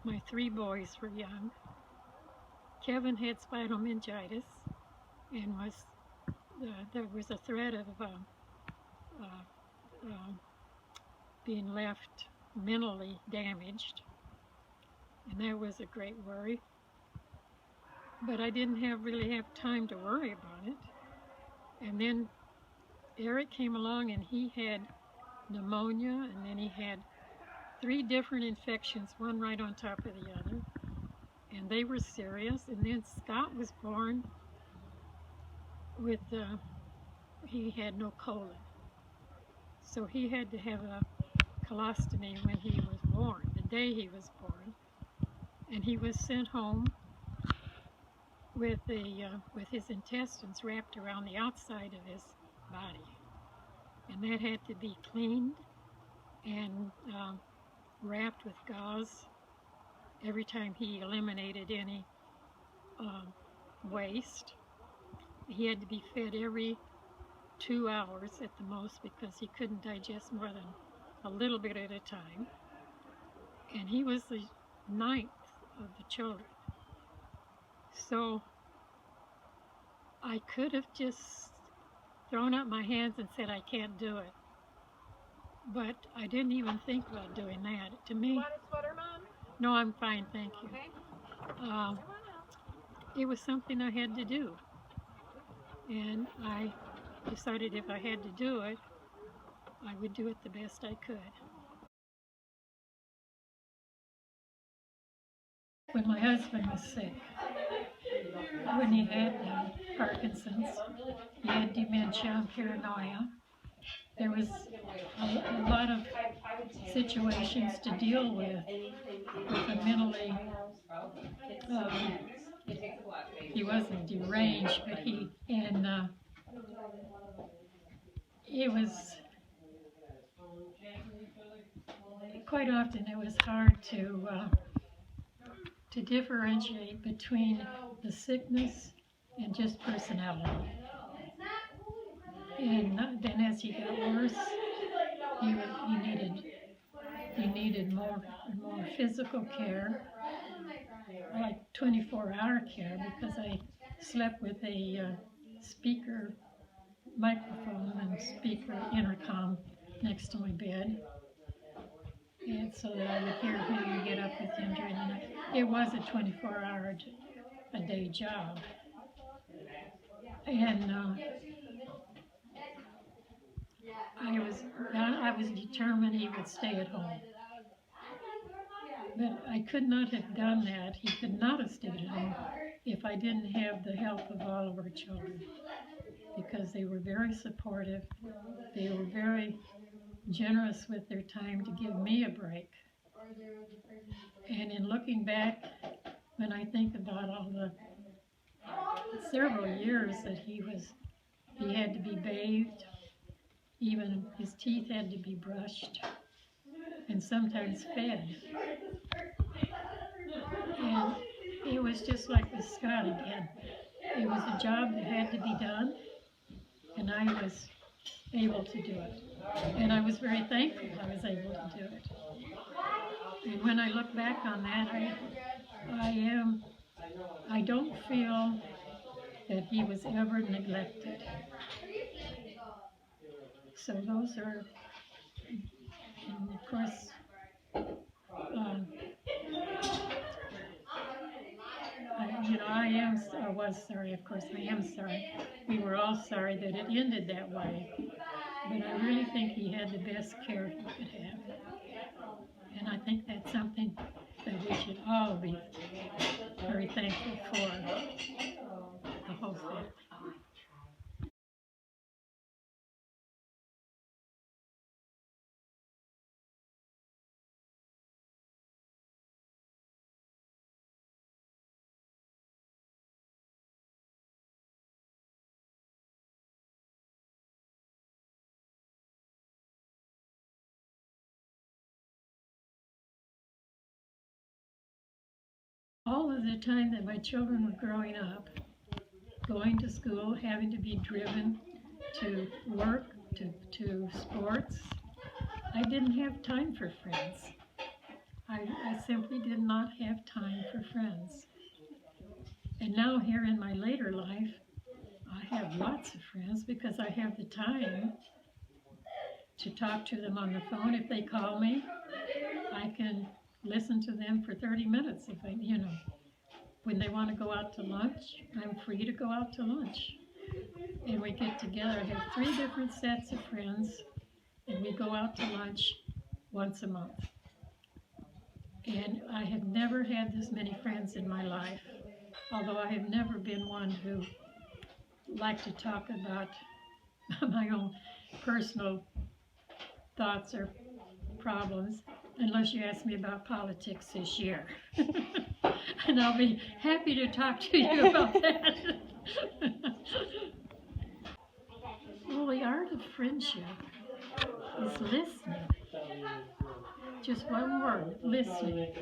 My three boys were young. Kevin had spinal meningitis and there was a threat of uh, uh, being left mentally damaged, and that was a great worry. But I didn't really have time to worry about it. And then Eric came along and he had pneumonia, and then he had three different infections, one right on top of the other, and they were serious. And then Scott was born with, he had no colon, so he had to have a colostomy when he was born, the day he was born, and he was sent home with his intestines wrapped around the outside of his body, and that had to be cleaned and wrapped with gauze every time he eliminated any waste. He had to be fed every 2 hours at the most because he couldn't digest more than a little bit at a time. And he was the ninth of the children. So I could have just thrown up my hands and said, I can't do it. But I didn't even think about doing that. To me, you want a sweater, Mom? No, I'm fine, thank you. Okay. It was something I had to do. And I decided if I had to do it, I would do it the best I could. When my husband was sick, when he had Parkinson's, he had dementia and paranoia, there was a lot of situations to deal with a mentally, he wasn't deranged, but it was, quite often it was hard to differentiate between the sickness and just personality. And then as he got worse, he needed more physical care, like 24-hour care, because I slept with a speaker microphone and speaker intercom next to my bed, and so that I would hear him and get up with him during the night. It was a 24-hour a day job, and I was determined he would stay at home. But I could not have done that. He could not have stayed at home if I didn't have the help of all of our children, because they were very supportive. They were very generous with their time to give me a break. And in looking back, when I think about all the several years that he had to be bathed, even his teeth had to be brushed, and sometimes fed. And it was just like with Scott again. It was a job that had to be done, and I was able to do it. And I was very thankful I was able to do it. And when I look back on that, I don't feel that he was ever neglected. So those are, and of course, I was sorry, of course I am sorry. We were all sorry that it ended that way. But I really think he had the best care he could have. And I think that's something that we should all be very thankful for, the whole family. All of the time that my children were growing up, going to school, having to be driven to work, to sports, I didn't have time for friends. I simply did not have time for friends. And now here in my later life, I have lots of friends because I have the time to talk to them on the phone. If they call me, I can listen to them for 30 minutes if when they want to go out to lunch, I'm free to go out to lunch. And we get together. I have 3 different sets of friends, and we go out to lunch once a month. And I have never had this many friends in my life, although I have never been one who liked to talk about my own personal thoughts or problems, unless you ask me about politics this year. And I'll be happy to talk to you about that. Well, the art of friendship is listening. Just one word, listening.